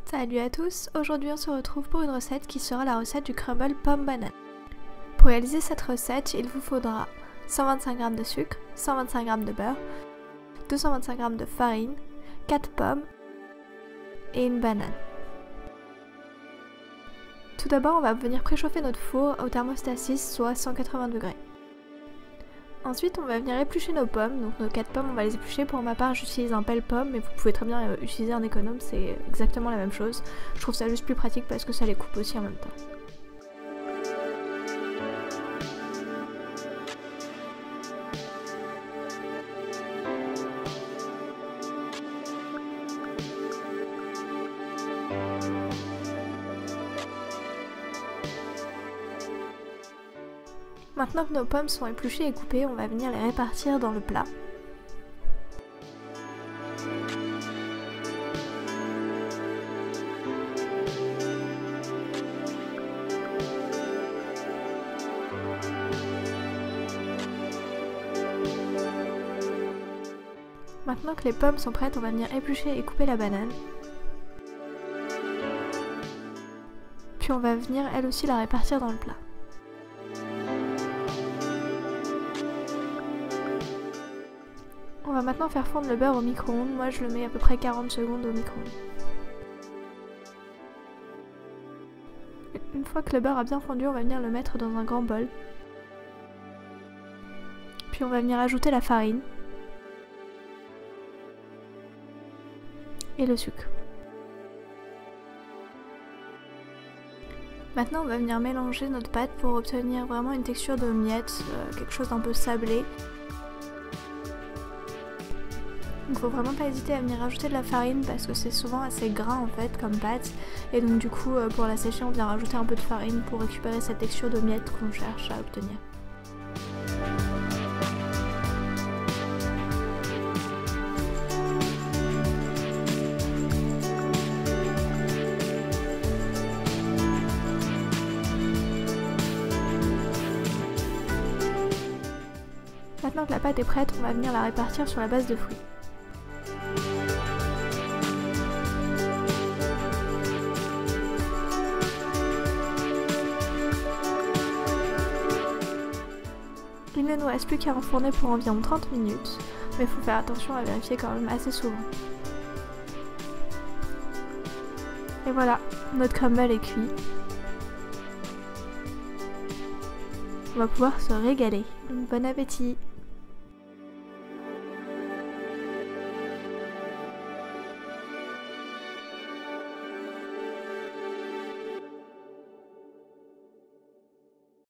Salut à tous, aujourd'hui on se retrouve pour une recette qui sera la recette du crumble pomme banane. Pour réaliser cette recette, il vous faudra 125 g de sucre, 125 g de beurre, 225 g de farine, 4 pommes et une banane. Tout d'abord, on va venir préchauffer notre four au thermostat 6, soit 180 degrés. Ensuite, on va venir éplucher nos pommes. Donc nos 4 pommes, on va les éplucher. Pour ma part, j'utilise un pelle-pomme, mais vous pouvez très bien utiliser un économe, c'est exactement la même chose. Je trouve ça juste plus pratique parce que ça les coupe aussi en même temps. Maintenant que nos pommes sont épluchées et coupées, on va venir les répartir dans le plat. Maintenant que les pommes sont prêtes, on va venir éplucher et couper la banane. Puis on va venir elle aussi la répartir dans le plat. On va maintenant faire fondre le beurre au micro-ondes. Moi je le mets à peu près 40 secondes au micro-ondes. Une fois que le beurre a bien fondu, on va venir le mettre dans un grand bol. Puis on va venir ajouter la farine et le sucre. Maintenant on va venir mélanger notre pâte pour obtenir vraiment une texture de miettes, quelque chose d'un peu sablé. Il ne faut vraiment pas hésiter à venir rajouter de la farine parce que c'est souvent assez gras en fait comme pâte, et donc du coup pour la sécher on vient rajouter un peu de farine pour récupérer cette texture de miettes qu'on cherche à obtenir. Maintenant que la pâte est prête, on va venir la répartir sur la base de fruits. Il ne nous reste plus qu'à enfourner pour environ 30 minutes, mais il faut faire attention à vérifier quand même assez souvent. Et voilà, notre crumble est cuit. On va pouvoir se régaler. Bon appétit!